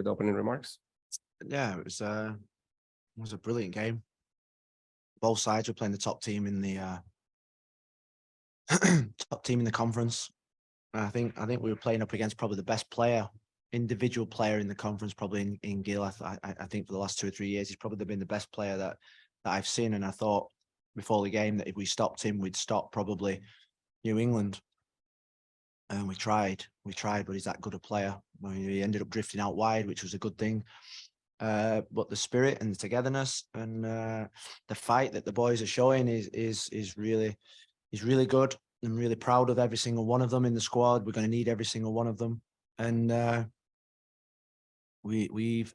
with opening remarks. Yeah, it was a brilliant game. Both sides were playing the top team in the conference. And I think we were playing up against probably the best individual player in the conference, probably in Gil. I think for the last 2 or 3 years, he's probably been the best player that I've seen. And I thought before the game that if we stopped him, we'd stop probably New England. And we tried, but he's that good a player. I mean, he ended up drifting out wide, which was a good thing. But the spirit and the togetherness and the fight that the boys are showing is really good. I'm really proud of every single one of them in the squad. We're going to need every single one of them, and we've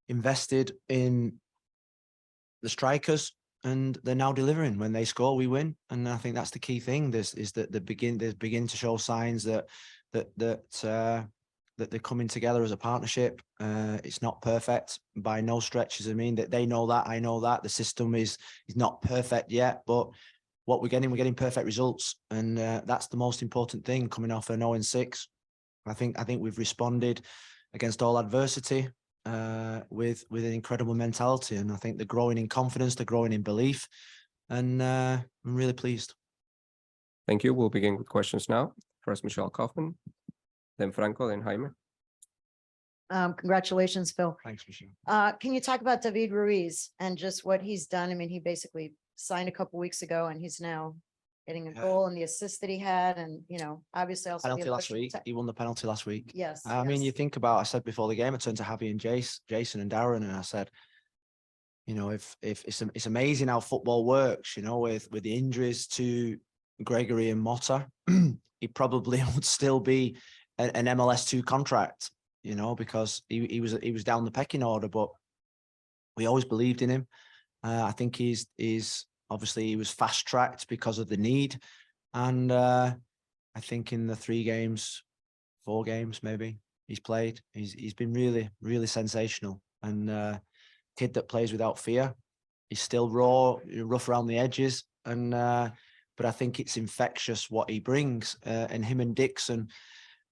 invested in the strikers, and they're now delivering. When they score, we win, and I think that's the key thing. This is that they begin to show signs that they're coming together as a partnership. It's not perfect by no stretches. I mean, that they know that, I know that the system is not perfect yet, but what we're getting perfect results, and that's the most important thing. Coming off an 0-6, I think we've responded against all adversity with an incredible mentality, and I think they're growing in confidence, they're growing in belief, and I'm really pleased. Thank you. We'll begin with questions now. First, Michelle Kaufman, then Franco, then Jaime. Congratulations, Phil. Thanks, Michelle. Can you talk about David Ruiz and just what he's done? I mean, he basically signed a couple weeks ago, and he's now getting a goal and the assist that he had, and obviously also penalty last week. He won the penalty last week. Yes. I mean, you think about. I said before the game, I turned to Javi and Jason and Darren, and I said, if it's amazing how football works. With the injuries to Gregory and Motta, he probably would still be an MLS 2 contract. Because he was down the pecking order, but we always believed in him. I think he's obviously he was fast tracked because of the need, and I think in the 4 games maybe he's played, he's been really sensational, and kid that plays without fear. He's still rough around the edges, and but I think it's infectious what he brings, and him and Dixon.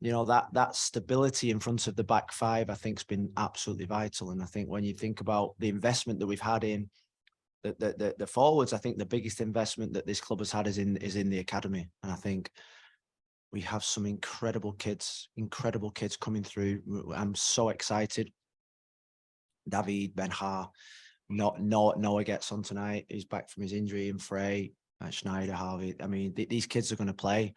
That stability in front of the back five, I think, has been absolutely vital. And I think when you think about the investment that we've had in the forwards, I think the biggest investment that this club has had is in the academy. And I think we have some incredible kids coming through. I'm so excited. David, Ben-Ha, Noah gets on tonight. He's back from his injury, and Frey, Schneider, Harvey. I mean, these kids are going to play.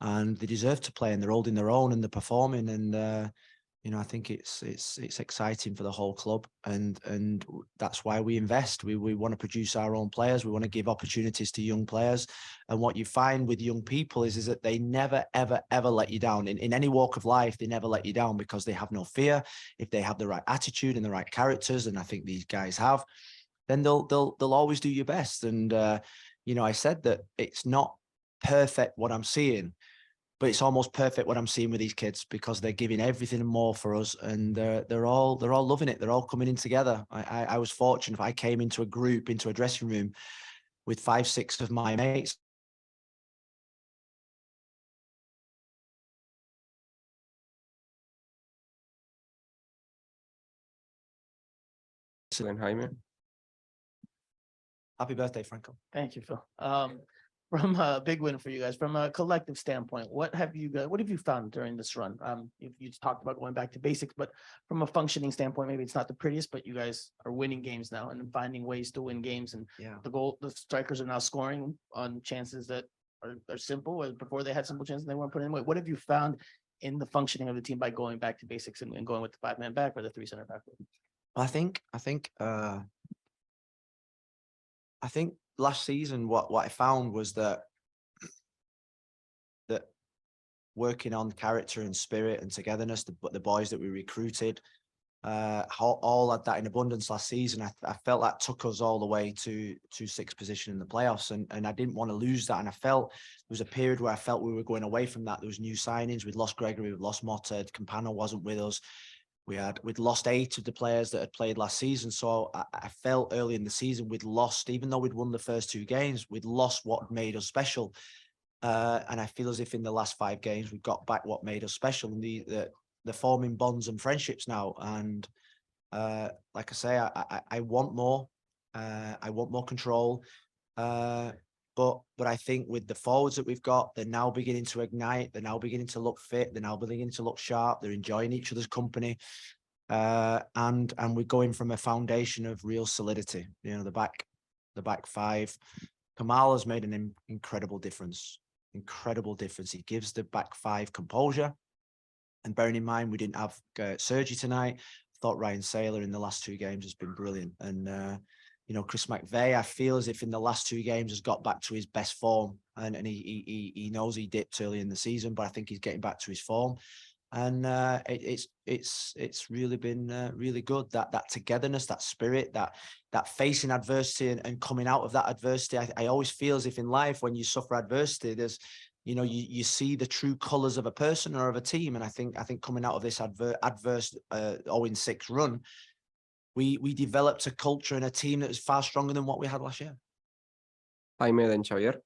And they deserve to play, and they're holding their own, and they're performing. And I think it's exciting for the whole club, and that's why we invest. We want to produce our own players. We want to give opportunities to young players. And what you find with young people is that they never ever let you down. In any walk of life, they never let you down because they have no fear. If they have the right attitude and the right characters, and I think these guys have, then they'll always do your best. And I said that it's not perfect what I'm seeing, but it's almost perfect what I'm seeing with these kids, because they're giving everything and more for us, and they're all loving it. They're all coming in together. I was fortunate. If I came into a dressing room with 5, 6 of my mates, And Jaime. Happy birthday, Franco. Thank you, Phil. From a big win for you guys, from a collective standpoint, what have you found during this run? You talked about going back to basics, but from a functioning standpoint, maybe it's not the prettiest, but you guys are winning games now and finding ways to win games. And the strikers are now scoring on chances that are simple. Where before they had simple chances, they weren't putting them away. What have you found in the functioning of the team by going back to basics and going with the 5-man back or the 3 center back? I think last season, what I found was that working on character and spirit and togetherness, the boys that we recruited, all had that in abundance last season. I felt that took us all the way to 6th position in the playoffs, and I didn't want to lose that. And I felt there was a period where I felt we were going away from that. There was new signings. We'd lost Gregory, we'd lost Motta, Campano wasn't with us. We'd lost 8 of the players that had played last season. So I felt early in the season we'd lost, even though we'd won the first 2 games, we'd lost what made us special. And I feel as if in the last 5 games we got back what made us special. And they're forming bonds and friendships now. And like I say, I want more. I want more control. But I think with the forwards that we've got, they're now beginning to ignite. They're now beginning to look fit. They're now beginning to look sharp. They're enjoying each other's company. And we're going from a foundation of real solidity. You know, the back five. Kamal has made an incredible difference. Incredible difference. He gives the back five composure. And bearing in mind, we didn't have Sergi tonight. I thought Ryan Saylor in the last 2 games has been brilliant. And, you know, Chris McVeigh, I feel as if in the last 2 games has got back to his best form. And he knows he dipped early in the season, but I think he's getting back to his form. And it's really been really good, that togetherness, that spirit, that facing adversity and coming out of that adversity. I always feel as if in life, when you suffer adversity, there's, you know, you see the true colors of a person or of a team. And I think coming out of this adverse 0-6 run, we developed a culture and a team that was far stronger than what we had last year. Jaime, then Xavier.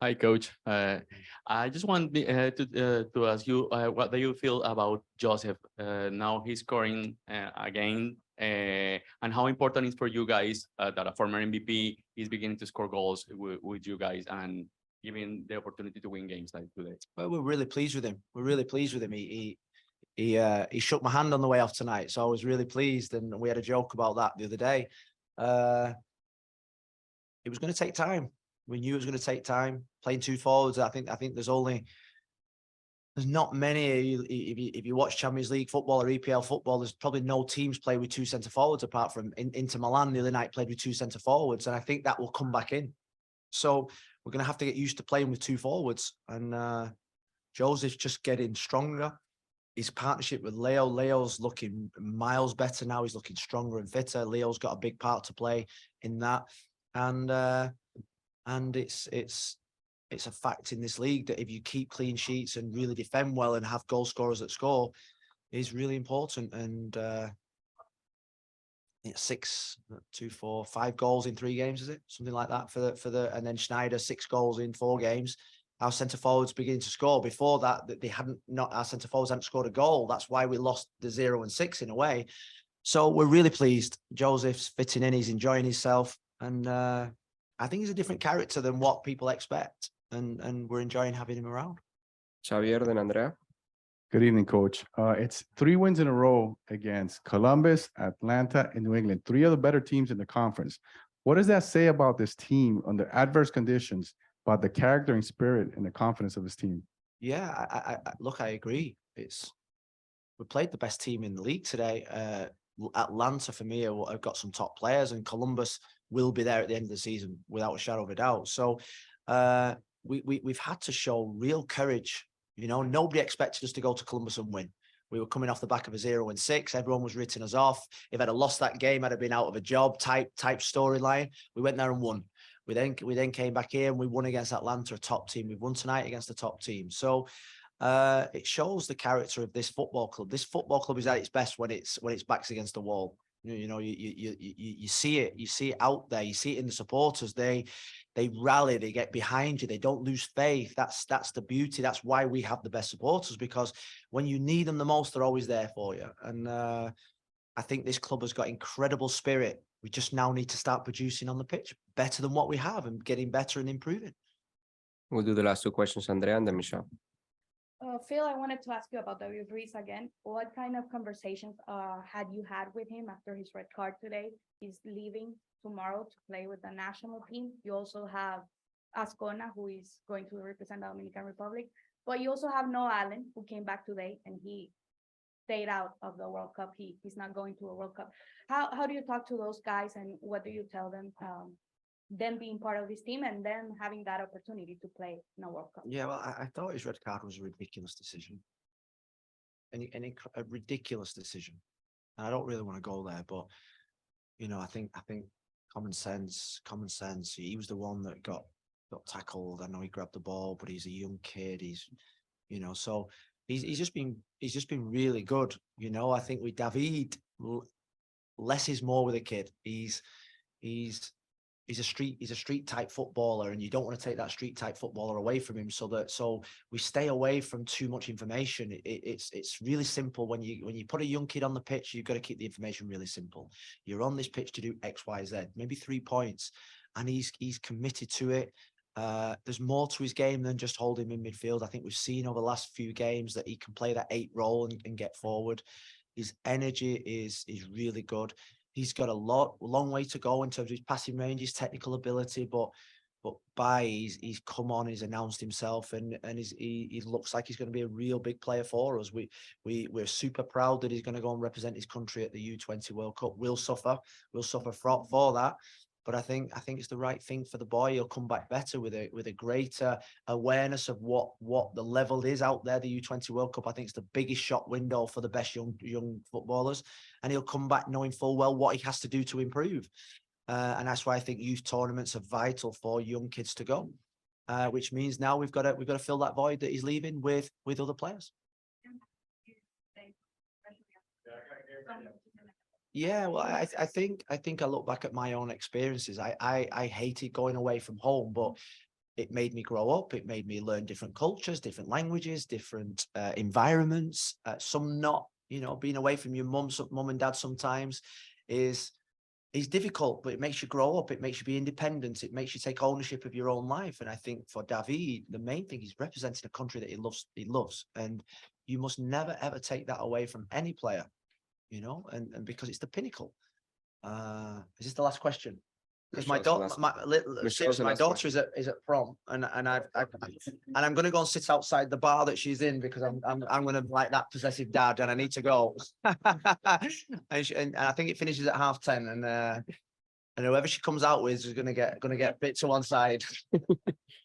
Hi, Coach. I just want to ask you what do you feel about Josef? Now he's scoring again, and how important is for you guys that a former MVP is beginning to score goals with you guys and giving the opportunity to win games like today? Well, we're really pleased with him. We're really pleased with him. He shook my hand on the way off tonight, so I was really pleased. And we had a joke about that the other day. It was going to take time. We knew it was going to take time. Playing 2 forwards, I think there's not many. If you watch Champions League football or EPL football, there's probably no teams play with 2 centre forwards apart from Inter Milan the other night played with 2 centre forwards, and I think that will come back in. So we're going to have to get used to playing with 2 forwards. And Josef's just getting stronger. His partnership with Leo's looking miles better now. He's looking stronger and fitter. Leo's got a big part to play in that, and it's a fact in this league that if you keep clean sheets and really defend well and have goal scorers that score, is really important. And it's 6, 2, 4, 5 goals in 3 games, is it? Something like that for the and then Schneider 6 goals in 4 games. Our centre forwards beginning to score. Before that, our centre forwards hadn't scored a goal. That's why we lost the 0-6 in a way. So we're really pleased. Josef's fitting in. He's enjoying himself, and I think he's a different character than what people expect, and we're enjoying having him around. Xavier, then Andrea. Good evening, Coach. It's 3 wins in a row against Columbus, Atlanta, and New England, 3 of the better teams in the conference. What does that say about this team under adverse conditions, about the character and spirit and the confidence of this team? Yeah, I agree. We played the best team in the league today. Atlanta, for me, have got some top players, and Columbus will be there at the end of the season without a shadow of a doubt. So we've had to show real courage. You know, nobody expected us to go to Columbus and win. We were coming off the back of a 0-6. Everyone was written us off. If I'd have lost that game, I'd have been out of a job type storyline. We went there and won. We then came back here and we won against Atlanta, a top team. We've won tonight against a top team. So it shows the character of this football club. This football club is at its best when it's backs against the wall. You know, you see it. You see it out there. You see it in the supporters. They rally. They get behind you. They don't lose faith. That's the beauty. That's why we have the best supporters, because when you need them the most, they're always there for you. And I think this club has got incredible spirit. We just now need to start producing on the pitch better than what we have and getting better and improving. We'll do the last 2 questions, Andrea, and then Michelle. Phil, I wanted to ask you about Ruiz again. What kind of conversations had you had with him after his red card today? He's leaving tomorrow to play with the national team. You also have Ascona, who is going to represent the Dominican Republic. But you also have Noah Allen, who came back today, and he stayed out of the World Cup. He's not going to a World Cup. How do you talk to those guys, and what do you tell them? Them being part of this team and then having that opportunity to play in a World Cup. Yeah, well, I thought his red card was a ridiculous decision. A ridiculous decision. And I don't really want to go there, but you know, I think common sense. He was the one that got tackled. I know he grabbed the ball, but he's a young kid. He's, you know, so he's just been really good. You know, I think with David, less is more with a kid. He's he's a street type footballer, and you don't want to take that street type footballer away from him. So we stay away from too much information. It's really simple. When you put a young kid on the pitch, you've got to keep the information really simple. You're on this pitch to do X, Y, Z, maybe 3 points, and he's committed to it. There's more to his game than just holding him in midfield. I think we've seen over the last few games that he can play that 8 role and get forward. His energy is really good. He's got a long way to go in terms of his passing range, his technical ability, but he's come on, he's announced himself, and he looks like he's going to be a real big player for us. We're super proud that he's going to go and represent his country at the U20 World Cup. We'll suffer for that. But I think it's the right thing for the boy. He'll come back better with a greater awareness of what the level is out there. The U20 World Cup, I think, it's the biggest shot window for the best young footballers, and he'll come back knowing full well what he has to do to improve. And that's why I think youth tournaments are vital for young kids to go. Which means now we've got to fill that void that he's leaving with other players. Yeah, well, I think I look back at my own experiences. I hated going away from home, but it made me grow up. It made me learn different cultures, different languages, different environments. Some not, being away from your mum and dad sometimes is difficult, but it makes you grow up. It makes you be independent. It makes you take ownership of your own life. And I think for David, the main thing is representing a country that he loves. And you must never, ever take that away from any player. And because it's the pinnacle. Is this the last question? Because my daughter is at prom, and I'm going to go and sit outside the bar that she's in, because I'm going to like that possessive dad, and I need to go. and I think it finishes at 10:30, and whoever she comes out with is going to get bit to one side.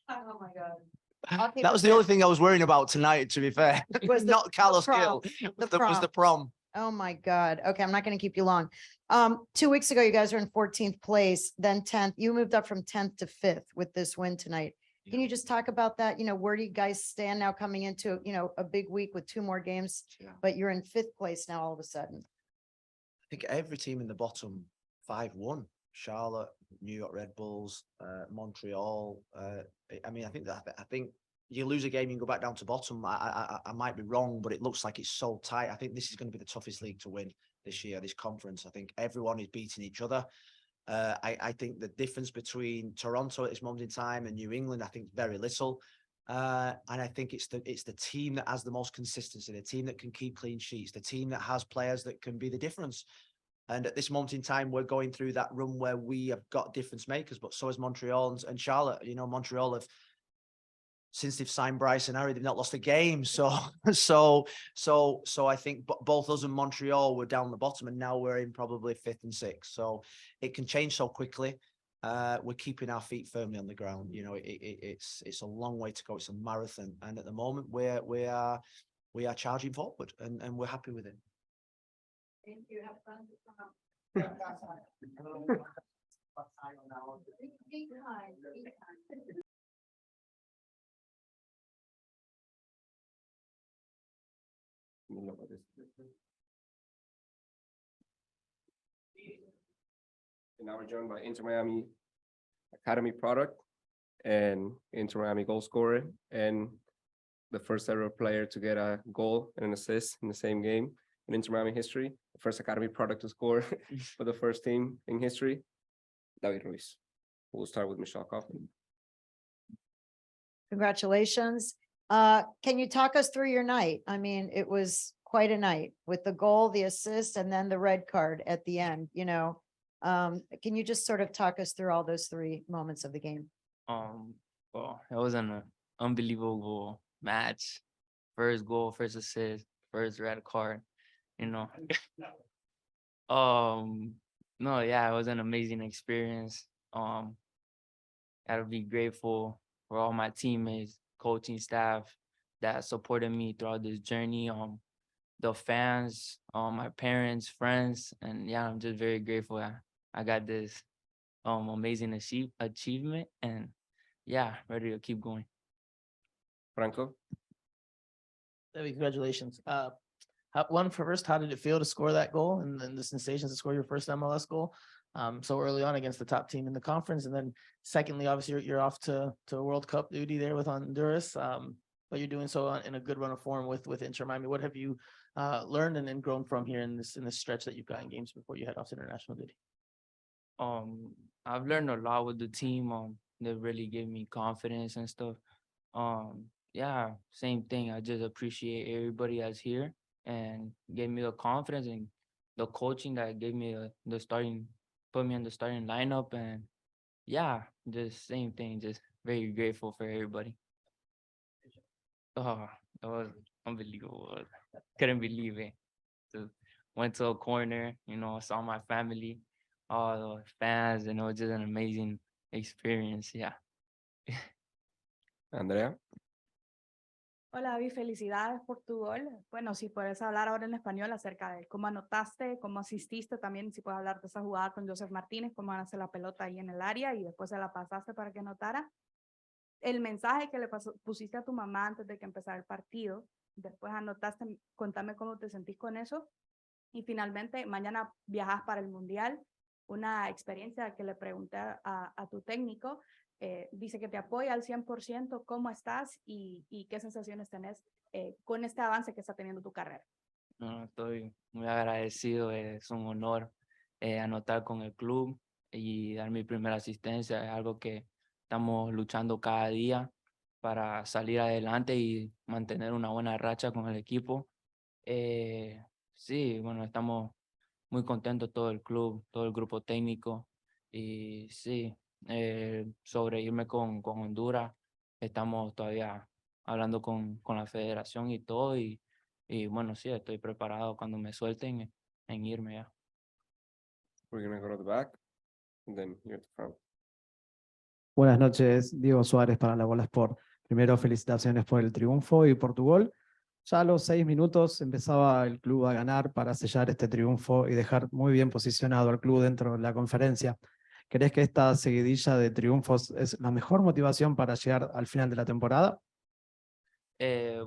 Oh my God. That was the only thing I was worrying about tonight, to be fair. Was not Carlos Gil. Was the prom. Oh my God. Okay, I'm not going to keep you long. 2 weeks ago, you guys were in 14th place, then 10th. You moved up from 10th to 5th with this win tonight. Can you just talk about that? Where do you guys stand now coming into, a big week with 2 more games, but you're in 5th place now all of a sudden? I think every team in the bottom 5 won. Charlotte, New York Red Bulls, Montreal. I think you lose a game, you can go back down to bottom. I might be wrong, but it looks like it's so tight. I think this is going to be the toughest league to win this year, this conference. I think everyone is beating each other. I think the difference between Toronto at this moment in time and New England, I think, is very little. And I think it's the team that has the most consistency, the team that can keep clean sheets, the team that has players that can be the difference. And at this moment in time, we're going through that run where we have got difference makers, but so is Montreal and Charlotte. Montreal have, since they've signed Bryce and Harry, they've not lost a game. So I think both us and Montreal were down the bottom, and now we're in probably 5th and 6th. So it can change so quickly. We're keeping our feet firmly on the ground. It's a long way to go. It's a marathon, and at the moment we are charging forward, and we're happy with it. Thank you. Have fun. Be kind. And now we're joined by Inter Miami Academy product and Inter Miami goal scorer, and the first ever player to get a goal and an assist in the same game in Inter Miami history. The first Academy product to score for the first team in history, David Ruiz. We'll start with Michelle Kaufman. Congratulations. Can you talk us through your night? I mean, it was quite a night with the goal, the assist, and then the red card at the end. Can you just sort of talk us through all those 3 moments of the game? Well, it was an unbelievable match. First goal, first assist, first red card, No, yeah, it was an amazing experience. Gotta be grateful for all my teammates, coaching staff that supported me throughout this journey. The fans, my parents, friends, and yeah, I'm just very grateful. I got this amazing achievement, and yeah, ready to keep going. Franco. David, congratulations. How did it feel to score that goal, and then the sensations to score your first MLS goal? so early on against the top team in the conference. And then secondly, obviously you're off to World Cup duty there with Honduras. But you're doing so in a good run of form with Inter Miami. What have you learned and grown from here in this stretch that you've got in games before you head off to international duty? I've learned a lot with the team. They really gave me confidence and stuff. Yeah, same thing. I just appreciate everybody that's here and gave me the confidence and the coaching that gave me put me in the starting lineup. And yeah, just same thing. Just very grateful for everybody. Oh, it was unbelievable. Couldn't believe it. Just went to a corner, saw my family, all the fans, and it was just an amazing experience. Yeah. Andrea. Hola, David, felicidades por tu gol. Bueno, si puedes hablar ahora en español acerca de cómo anotaste, cómo asististe, también si puedes hablar de esa jugada con Josef Martinez, cómo ganaste la pelota ahí en el área y después se la pasaste para que anotara. El mensaje que le pusiste a tu mamá antes de que empezara el partido, después anotaste, contame cómo te sentís con eso. Y finalmente, mañana viajas para el Mundial, una experiencia que le pregunté a tu técnico. Dice que te apoya al 100%, ¿cómo estás y qué sensaciones tenés con este avance que está teniendo tu carrera? No, estoy muy agradecido, es un honor anotar con el club y dar mi primera asistencia, es algo que estamos luchando cada día para salir adelante y mantener una buena racha con el equipo. Sí, bueno, estamos muy contentos todo el club, todo el grupo técnico y sí. Sobre irme con Honduras, estamos todavía hablando con la federación y todo y bueno, sí, estoy preparado cuando me suelten en irme ya. We're gonna go to the back, and then here at the front. Buenas noches, Diego Suárez para la Bola Sport. Primero, felicitaciones por el triunfo y por tu gol. Ya a los 6 minutos empezaba el club a ganar para sellar este triunfo y dejar muy bien posicionado al club dentro de la conferencia. ¿Crees que esta seguidilla de triunfos es la mejor motivación para llegar al final de la temporada?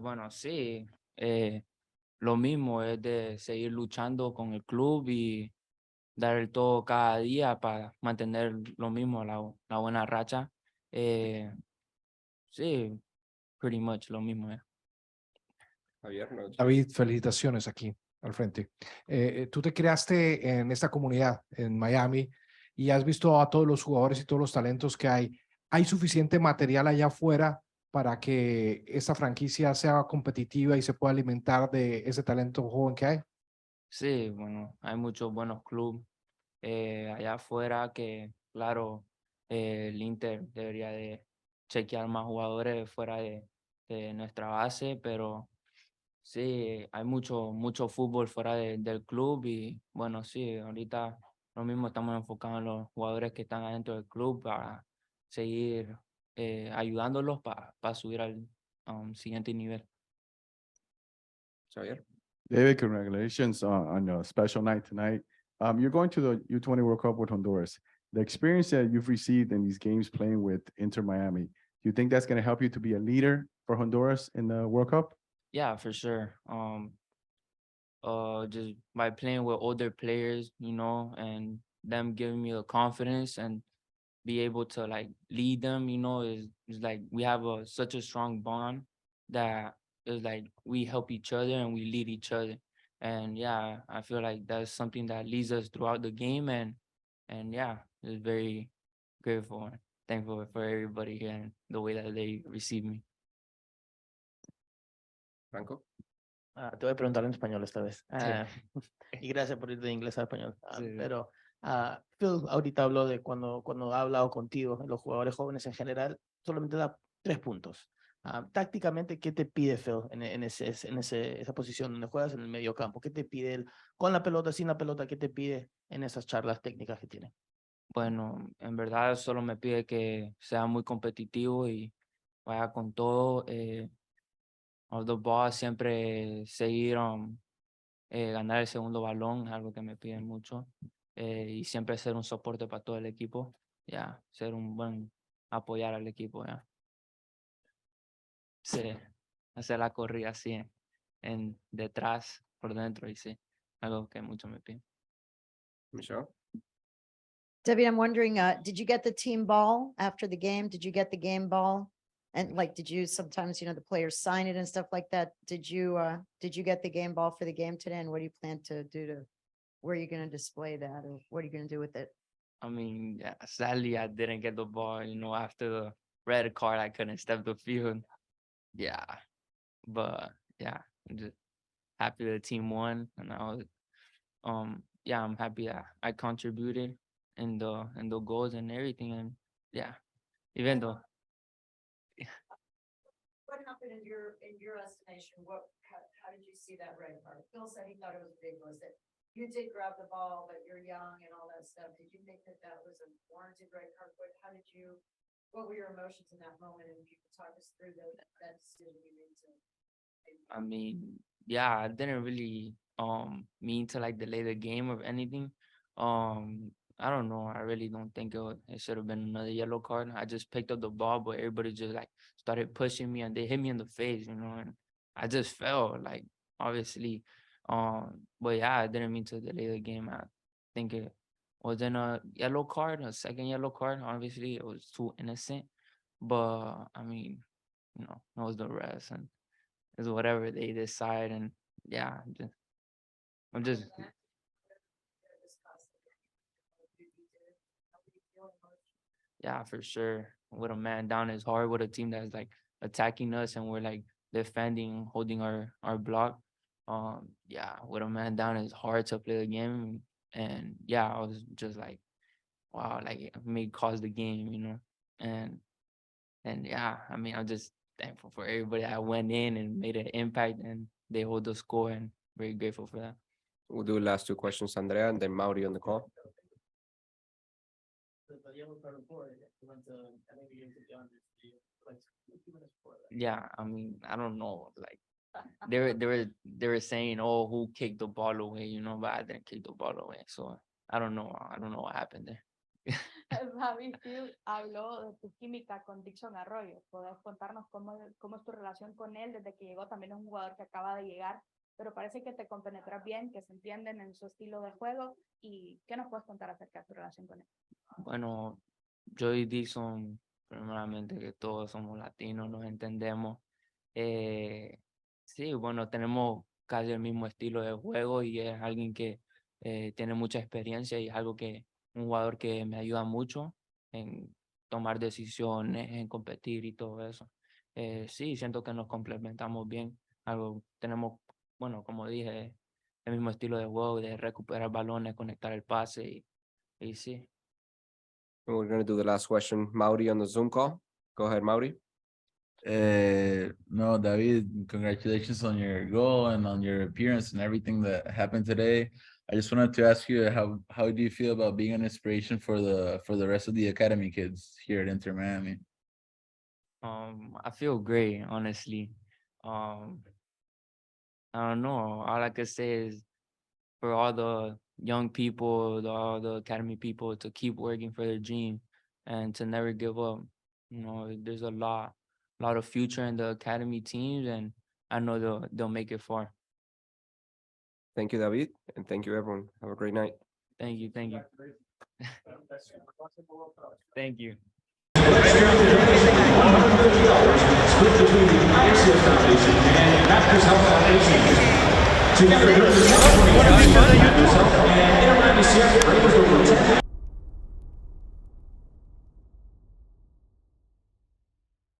Bueno, sí, lo mismo es de seguir luchando con el club y dar el todo cada día para mantener lo mismo, la buena racha. Sí, pretty much lo mismo. Javier, no, David, felicitaciones aquí al frente. Tú te creaste en esta comunidad en Miami y has visto a todos los jugadores y todos los talentos que hay. ¿Hay suficiente material allá afuera para que esta franquicia sea competitiva y se pueda alimentar de ese talento joven que hay? Sí, bueno, hay muchos buenos clubes allá afuera que, claro, el Inter debería de chequear más jugadores fuera de nuestra base, pero sí, hay mucho fútbol fuera del club y bueno, sí, ahorita lo mismo estamos enfocados en los jugadores que están adentro del club para seguir ayudándolos para subir al siguiente nivel. Javier. David, congratulations on a special night tonight. You're going to the U20 World Cup with Honduras. The experience that you've received in these games playing with Inter Miami, do you think that's going to help you to be a leader for Honduras in the World Cup? Yeah, for sure. Just by playing with older players, and them giving me the confidence and be able to like lead them, is like we have such a strong bond that is like we help each other and we lead each other. And yeah, I feel like that's something that leads us throughout the game and yeah, it's very grateful and thankful for everybody here and the way that they receive me. Franco. Te voy a preguntar en español esta vez. Sí. Y gracias por ir de inglés a español. Sí. Pero Phil ahorita habló de cuando ha hablado contigo, los jugadores jóvenes en general, solamente da 3 puntos. Tácticamente, ¿qué te pide Phil en esa posición donde juegas en el medio campo? ¿Qué te pide él con la pelota, sin la pelota? ¿Qué te pide en esas charlas técnicas que tiene? Bueno, en verdad solo me pide que sea muy competitivo y vaya con todo. Off the ball, siempre seguir ganar el segundo balón, es algo que me piden mucho. Y siempre ser un soporte para todo el equipo. Ya, ser un buen apoyar al equipo. Ya. Sí, hacer la corrida así en detrás, por dentro y sí, algo que mucho me piden. Michelle. Debbie, I'm wondering, did you get the team ball after the game? Did you get the game ball? And like, did you sometimes, the players sign it and stuff like that? Did you get the game ball for the game today? And what do you plan to do where are you going to display that or what are you going to do with it? I mean, yeah, sadly, I didn't get the ball. After the red card, I couldn't step the field. Yeah, but yeah, I'm just happy the team won, and yeah, I'm happy that I contributed in the goals and everything, and yeah, even though. What happened in your estimation? How did you see that red card? Phil said he thought it was a big was that you did grab the ball, but you're young and all that stuff. Did you think that was a warranted red card? What were your emotions in that moment? And if you could talk us through that decision you made to. I mean, yeah, I didn't really mean to like delay the game or anything. I don't know. I really don't think it should have been another yellow card. I just picked up the ball, but everybody just like started pushing me and they hit me in the face, and I just fell, like, obviously. But yeah, I didn't mean to delay the game. I think it wasn't a yellow card, a second yellow card. Obviously, it was too innocent. But I mean, it was the rest, and it's whatever they decide. And yeah, I'm just. Yeah, for sure. With a man down is hard with a team that's like attacking us and we're like defending, holding our block. Yeah, with a man down it's hard to play the game. And yeah, I was just like, wow, like it may cause the game, And yeah, I mean, I'm just thankful for everybody that went in and made an impact and they hold the score and very grateful for that. We'll do the last two questions, Andrea, and then Mauri on the call. Yeah, I mean, I don't know. Like they were saying, oh, who kicked the ball away, but I didn't kick the ball away. So I don't know. I don't know what happened there. Javi Phil habló de tu química con Dixon Arroyo. ¿Puedes contarnos cómo es tu relación con él desde que llegó? También es un jugador que acaba de llegar, pero parece que te compenetras bien, que se entienden en su estilo de juego. ¿Y qué nos puedes contar acerca de tu relación con él? Bueno, yo y Dixon, primeramente que todos somos latinos, nos entendemos. Sí, bueno, tenemos casi el mismo estilo de juego y es alguien que tiene mucha experiencia y es un jugador que me ayuda mucho en tomar decisiones, en competir y todo eso. Sí, siento que nos complementamos bien. Tenemos, bueno, como dije, el mismo estilo de juego, de recuperar balones, conectar el pase y sí. And we're going to do the last question, Mauri on the Zoom call. Go ahead, Mauri. No, David, congratulations on your goal and on your appearance and everything that happened today. I just wanted to ask you how do you feel about being an inspiration for the rest of the academy kids here at Inter Miami? I feel great, honestly. I don't know. All I could say is for all the young people, all the academy people to keep working for their dream and to never give up. There's a lot of future in the academy teams, and I know they'll make it far. Thank you, David, and thank you, everyone. Have a great night. Thank you. Thank you. Thank you. Split between the ICF Foundation and Raptors Health Foundation. Together, Raptors Health and intermiamicf